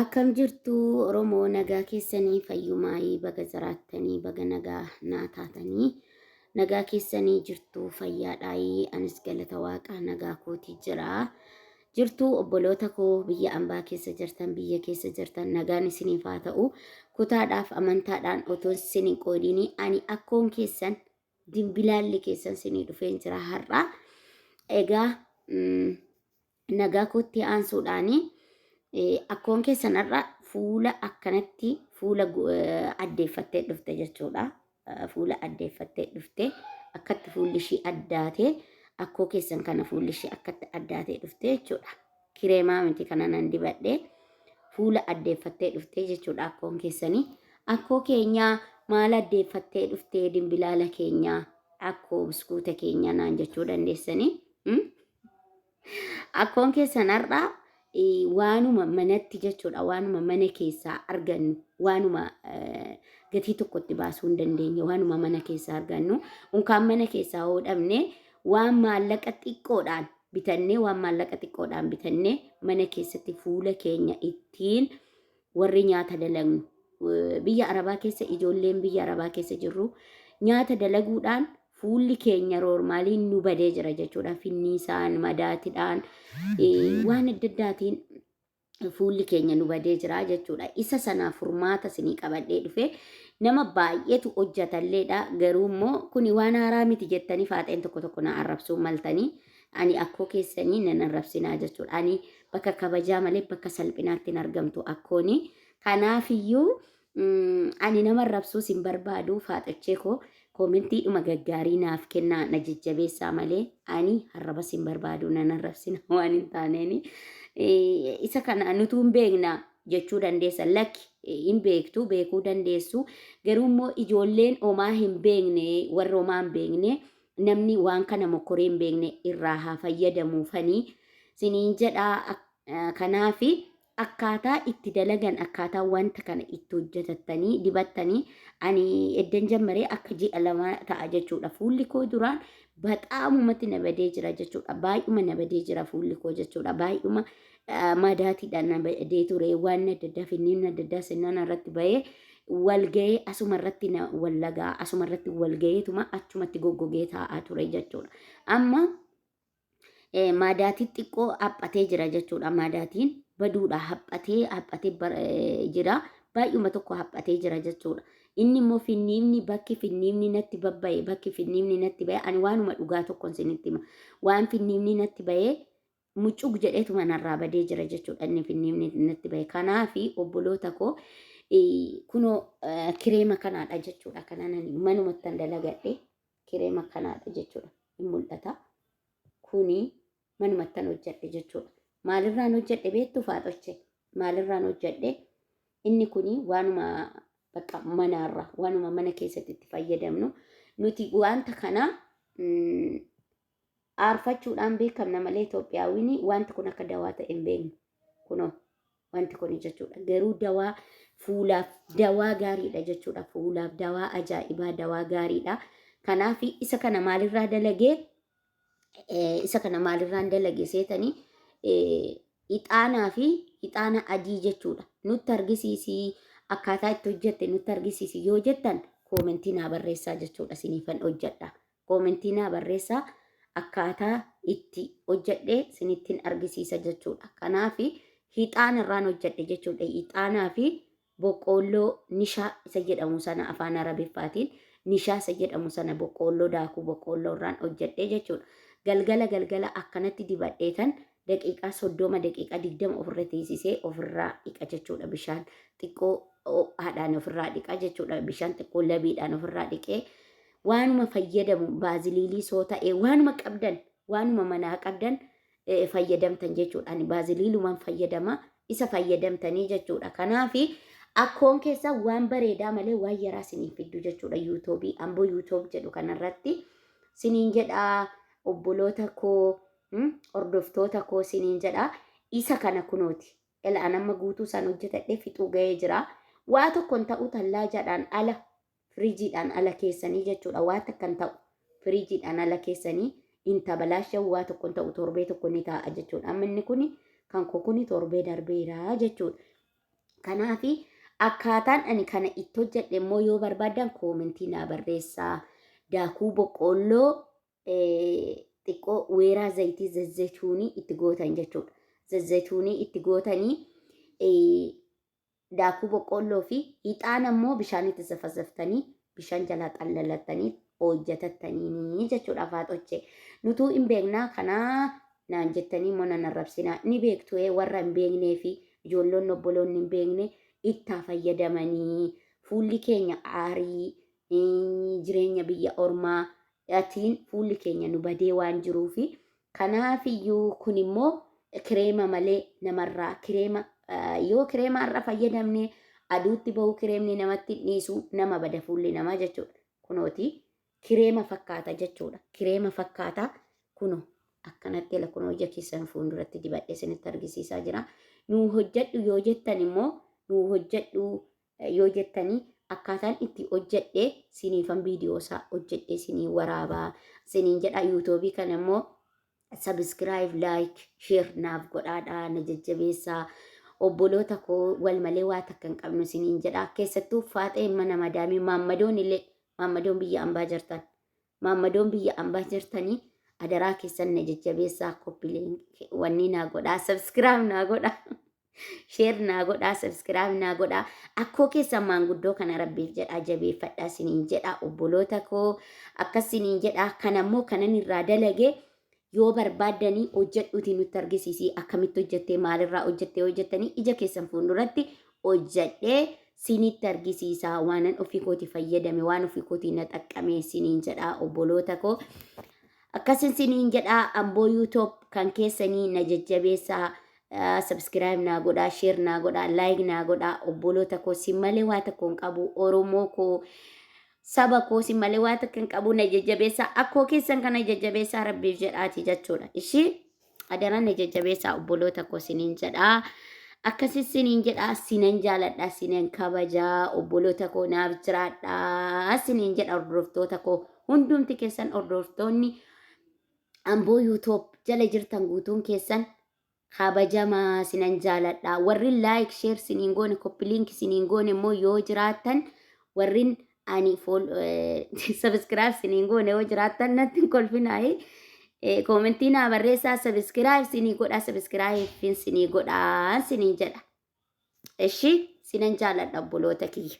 Akkam jirtu Oromoo nagaa keessanii fayyumaayii baga zaraattanii baga nagaa naa taatanii nagaa keessanii jirtu fayyaadhaayii anis galata waaqaa nagaa kootii jira. Jirtu obboloota koo biyya ambaa keessa jirtan biyya keessa jirtan nagaan isiniif haa ta'u kutaadhaaf amantaadhaan otoo isin qoodinii ani akkoon keessan dimbilaalli keessan isinii dhufeen jira har'a. Egaa nagaa kootti aansuudhaanii akkoon keessanarra fuula akkanatti fuula addeeffattee dhufte jechuudha. Fuula addeeffattee dhufte akkatti fuulli ishii addaate akkoo keessan kana fuulli ishii akkatti addaatee dhufte jechuudha. Kireemaa miti kana nan dibadhee fuula addeeffattee dhufte jechuudha akkoon keessanii. Akkoo keenyaa maal addeeffattee dhufte dimbilaala keenyaa akkoo biskuuta keenya naan jechuu dandeessanii. Akkoon keessanarraa waanuma manatti jechuudha waanuma mana keessaa argannu waanuma gatii tokkotti baasuu hin dandeenye waanuma mana keessaa argannu unkaan mana keessaa hodhamne waan maallaqa xiqqoodhaan bitannee mana keessatti fuula keenya ittiin warri nyaata dalagnu biyya arabaa keessa ijoolleen biyya arabaa keessa jirru nyaata dalaguudhaan fuulli keenya roormaaliin nu badee jira jechuudha. Finniisaan madaatidhaan waan adda addaatiin fuulli keenya nu badee jira jechuudha. Isa sanaaf furmaata isinii qabadhee dhufe nama baay'eetu hojjetalleedha. Garuu immoo kuni waan haaraa miti jettanii faaxeen tokko tokko na arrabsuu maltanii ani akkoo keessanii nan arrabsinaa jechuudha. Ani bakka kabajaa malee bakka salphinaatti hin argamtu akkooni. Kanaafiyyuu ani nama arrabsuus hin barbaadu faaxachee koo koomentii dhuma gaggaarii naaf kennaa na jajjabeessaa malee ani arrabas hin barbaadu nan arrabsina waan hin taaneeni. Isa kana nutu hin beekna jechuu dandeessan lakki hin beektu beekuu dandeessu garuu immoo ijoolleen homaa hin beekne warra homaa hin beekne namni waan kana mokoree hin beekne irraa haa fayyadamuufanii siniin jedhaa. Kanaafi akkaataa itti dalagan akkaataa wanta kana itti hojjetattanii dibattanii ani eddan jammaree akka ji'a lama ta'a jechuudha. Fuulli koo duraan baxaamumatti na badee jira jechuudha. Baay'uma na badee jira fuulli koo jechuudha. Baay'uma madaatiidhaan na badee ture waan adda addaa finniin adda addaa sennaan irratti bahee walgahee asuma irratti na wallagaa asuma irratti walgaheetuma achumatti goggogee taa'aa ture jechuudha. Amma madaatii xiqqoo haphatee jira jechuudha. Madaatiin baduudha haphatee jira. Baay'uma tokko haphatee jira jechuudha. Inni immoo finniimni bakki finniimni natti bahe ani waanuma dhugaa tokkon isinitti hima. Waan finniimni natti bahee mucuq jedheetuma narraa badee jira jechuudha. Inni finniimni natti bahe. Kanaafi obboloota koo kunoo kireema kanaadha jechuudha. Kanaan manumattan dalagadhe kireema kanaadha jechuudha. Hin mul'ata. Kuni manumattan hojjedhe jechuudha. Maalirraan hojjedhe beektu faaxoche maalirraan hojjedhe inni kuni waanuma bakka manaarra waanuma mana keessatti itti fayyadamnu nuti wanta kana aarfachuudhaan beekamna malee Itoophiyaawini wanti kun akka dawaa ta'e hin beeknu. Kunoo wanti kun jechuudha. Garuu dawaa fuulaaf dawaa gaariidha jechuudha. Fuulaaf dawaa ajaa'ibaa dawaa gaariidha. Kanaaf isa kana maalirraa dalage seetanii ixaanaa fi ixaana adii jechuudha. Nutti argisiisii akkaataa itti hojjette nutti argisiisi yoo jettan koomentii naa barreessaa jechuudha. Siniifan hojjedha. Koomentii naa barreessaa akkaataa itti hojjedhe sinittiin argisiisa jechuudha. Kanaaf ixaana irraan hojjedhe jechuudha. Ixaanaa fi boqqoolloo nishaa isa jedhamu sana afaan arabiffaatiin nishaa isa jedhamu sana boqqoolloo daakuu boqqoolloo irraan hojjedhe jechuudha. Galgala akkanatti dibadheetan daqiiqaa 30 daqiiqaa 20 ofirra teessisee ofirraa dhiqa jechuudha. Bishaan xiqqoo haadhaan ofirraa dhiqa jechuudha. Bishaan xiqqoo labiidhaan ofirraa dhiqee waanuma fayyadamu baaziliilii soo ta'ee waanuma qabdan waanuma manaa qabdan fayyadamtan jechuudha. Ani baaziliilumaan fayyadama isa fayyadamtanii jechuudha. Kanaafi akkoon keessa waan bareedaa malee waan yaraa siniif fiddu jechuudha. Yuutuubii amboo yuutuub jedhu kanarratti siniin jedhaa obboloota koo hordoftoota koo siniin jedhaa isa kana kunooti. Elaan amma guutuu isaan hojjetadhee fixuu ga'ee jira. Waa tokkon ta'u tallaajaadhaan ala firiijiidhaan ala keessanii jechuudha. Waa takkan ta'u firiijiidhaan ala keessanii hin tabalaashan waa tokkon ta'u torbee tokko ni taa'a jechuudha. Amma inni kuni kan koo kuni torbee darbeera jechuudha. Kanaafi akkaataan ani kana itti hojjedhe immoo yoo barbaadan koomentii naa barreessaa. Daakuu boqqoolloo xiqqoo weeraa zayitii zazzaituunii itti gootan jechuudha. Zazzaituunii itti gootanii daakuu boqqoolloo fi ixaana immoo bishaanitti zafazaftanii bishaan jalaa xallalattanii hojjetattanii jechuudha faaxochee. Nutuu hin beeknaa kanaa naan jettanii immoo nan arrabsinaa. Ni beektu warra hin beeknee fi ijoolloon obboloonni hin beekne ittaa fayyadamanii fuulli keenya aarii jireenya biyya ormaa atiin fuulli keenya nu badee waan jiruufi kanaafiyyuu kun immoo kireema malee namarraa kireema yoo kireema irra fayyadamne aduutti bahu kireemni namatti dhiisu nama bada fuulli namaa jechuudha. Kunooti kireema fakkaata jechuudha. Kireema fakkaata kuno akkanatti la kuno ija keessan fuulduratti dibadhee isinitti argisiisaa jira. Nuu hojjedhu yoo jettan immoo nuu hojjedhu yoo jettanii akkaataan itti hojjedhee siniifan viidiyoo isaa hojjedhee sinii waraabaa siniin jedha. yuutuubii kana immoo subscribe like share naaf godhaadhaa na jajjabeessaa. Obboloota koo wal malee waa takka hin qabnu siniin jedha. Keessattuu faaxee mana madaamii maammadoon illee maammadoon biyya ambaa jirtan maammadoon biyya ambaa jirtanii adaraa keessan na jajjabeessaa. Koppileen wanni naa godhaa subscribe naa godhaa. Share naa godhaa subscribe naa godhaa. Akkoo keessan maanguddoo kana rabbiif jedhaa jabeeffadhaa siniin jedha. Obboloota koo akkas siniin jedha. Kanammoo kanan irraa dalage yoo barbaadanii hojjedhuutii nutti argisiisii akkamitti hojjettee maalirraa hojjettee hojjettanii ija keessan fuulduratti hojjedhee sinitti argisiisaa. Waanan ofii kooti fayyadame waan ofii kooti na xaqqame siniin jedha. Obboloota koo akkasin siniin jedha. Amboo YouTube kan keessanii na jajjabeessaa. Subscribe naa godhaa, share naa godhaa, like naa godhaa. Obboloota koo si malee waa takka hin qabu. Oromoo koo saba koo si malee waa takka hin qabu na jajjabeessaa. Akkoo keessan kana jajjabeessaa rabbiif jedhaati jechuudha. Ishii adaraan na jajjabeessaa obboloota koo siniin jedhaa. Akkasii siniin jedhaa. Sinan jaaladhaa, sinan kabajaa. Obboloota koo naaf jiraadhaa siniin jedha. Hordoftoota koo hundumti keessan hordoftoonni Amboo YouTube jala jirtan guutuun keessan kabajamaa sinan jaaladhaa. Warrin like share siniin goone copy link siniin goone immoo yoo jiraattan warrin ani subscribe siniin goone yoo jiraattan natti hin kolfinaayi. Komentii naa barreessaa subscribe sinii godhaa subscribe sinii godhaa siniin jedha. Eshi sinan jaaladha obboloota kiyya.